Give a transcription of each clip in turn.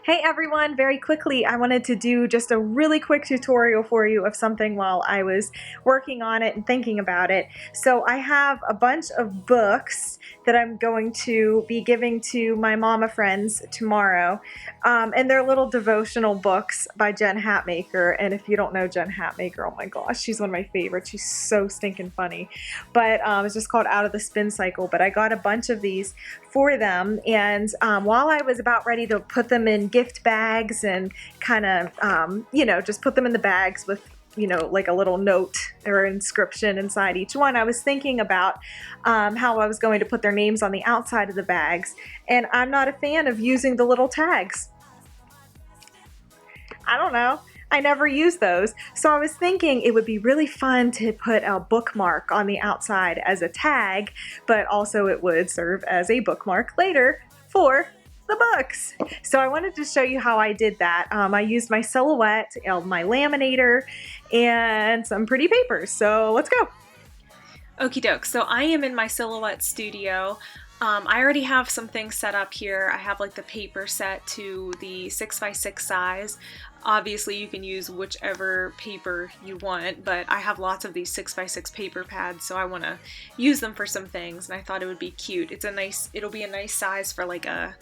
Hey everyone, very quickly, I wanted to do just a really quick tutorial for you of something while I was working on it and thinking about it. So I have a bunch of books that I'm going to be giving to my mama friends tomorrow. And they're little devotional books by Jen Hatmaker. And if you don't know Jen Hatmaker, oh my gosh, she's one of my favorites. She's so stinking funny. But it's just called Out of the Spin Cycle. But I got a bunch of these for them, and while I was about ready to put them in gift bags and kind of just put them in the bags with like a little note or inscription inside each one, I was thinking about how I was going to put their names on the outside of the bags, and I'm not a fan of using the little tags. I don't know. I never use those. So I was thinking it would be really fun to put a bookmark on the outside as a tag, but also it would serve as a bookmark later for the books. So I wanted to show you how I did that. I used my Silhouette, my laminator, and some pretty papers. So let's go. Okie doke. So I am in my Silhouette studio. I already have some things set up here. I have like the paper set to the 6x6 size. Obviously you can use whichever paper you want, but I have lots of these 6x6 paper pads, so I want to use them for some things, and I thought it would be cute. It'll be a nice size for like a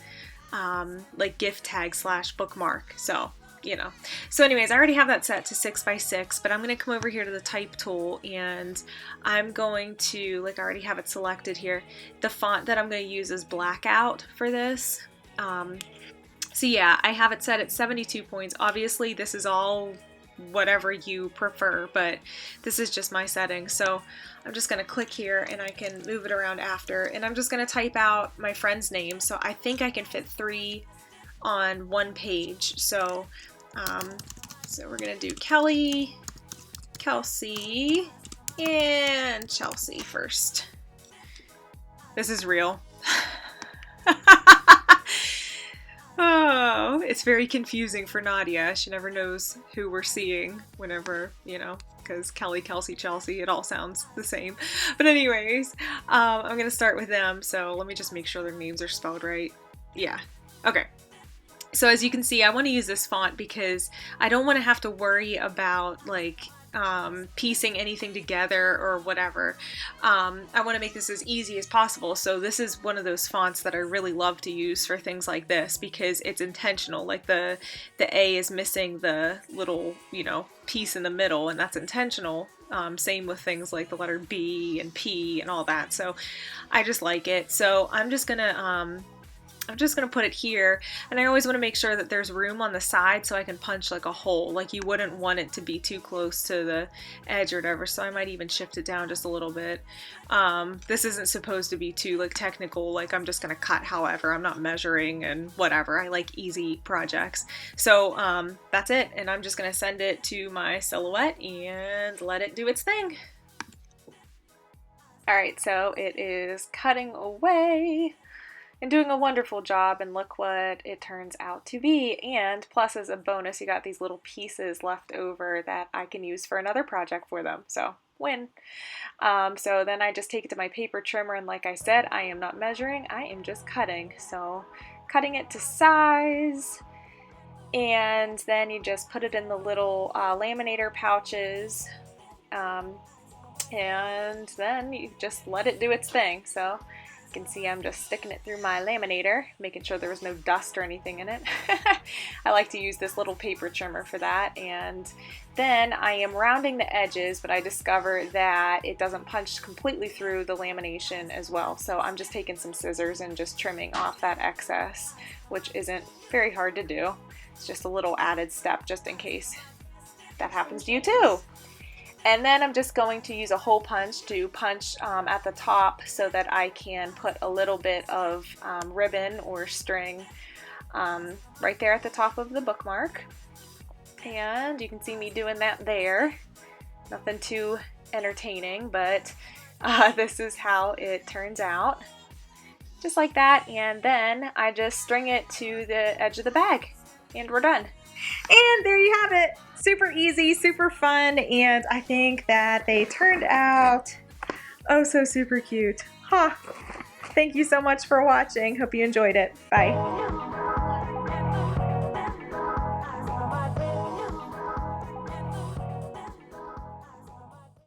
like gift tag / bookmark. So anyways, I already have that set to 6x6, but I'm going to come over here to the type tool, and I'm going to, I already have it selected here. The font that I'm going to use is Blackout for this. So yeah, I have it set at 72 points. Obviously this is all whatever you prefer, but this is just my setting. So I'm just going to click here, and I can move it around after, and I'm just going to type out my friend's name. So I think I can fit 3 on one page. So we're gonna do Kelly, Kelsey, and Chelsea first. This is real. Oh, it's very confusing for Nadia. She never knows who we're seeing whenever, because Kelly, Kelsey, Chelsea, it all sounds the same. But anyways, I'm gonna start with them. So let me just make sure their names are spelled right. Yeah, okay. So as you can see, I want to use this font because I don't want to have to worry about piecing anything together or whatever. I want to make this as easy as possible. So this is one of those fonts that I really love to use for things like this because it's intentional. Like the A is missing the little, piece in the middle, and that's intentional. Same with things like the letter B and P and all that. So I just like it. So I'm just gonna put it here, and I always want to make sure that there's room on the side so I can punch like a hole. Like you wouldn't want it to be too close to the edge or whatever, so I might even shift it down just a little bit. This isn't supposed to be too technical, like I'm just gonna cut however, I'm not measuring and whatever. I like easy projects. So that's it, and I'm just gonna send it to my Silhouette and let it do its thing. Alright, so it is cutting away and doing a wonderful job, and look what it turns out to be. And plus, as a bonus, you got these little pieces left over that I can use for another project for them, so win. So then I just take it to my paper trimmer, and like I said, I am not measuring, I am just cutting. So cutting it to size, and then you just put it in the little laminator pouches, and then you just let it do its thing. So you can see I'm just sticking it through my laminator, making sure there was no dust or anything in it. I like to use this little paper trimmer for that, and then I am rounding the edges, but I discovered that it doesn't punch completely through the lamination as well, so I'm just taking some scissors and just trimming off that excess, which isn't very hard to do. It's just a little added step just in case that happens to you too. And then I'm just going to use a hole punch to punch at the top so that I can put a little bit of ribbon or string right there at the top of the bookmark. And you can see me doing that there. Nothing too entertaining, but this is how it turns out. Just like that, and then I just string it to the edge of the bag, and we're done. And there you have it. Super easy, super fun, and I think that they turned out oh so super cute. Thank you so much for watching. Hope you enjoyed it. Bye.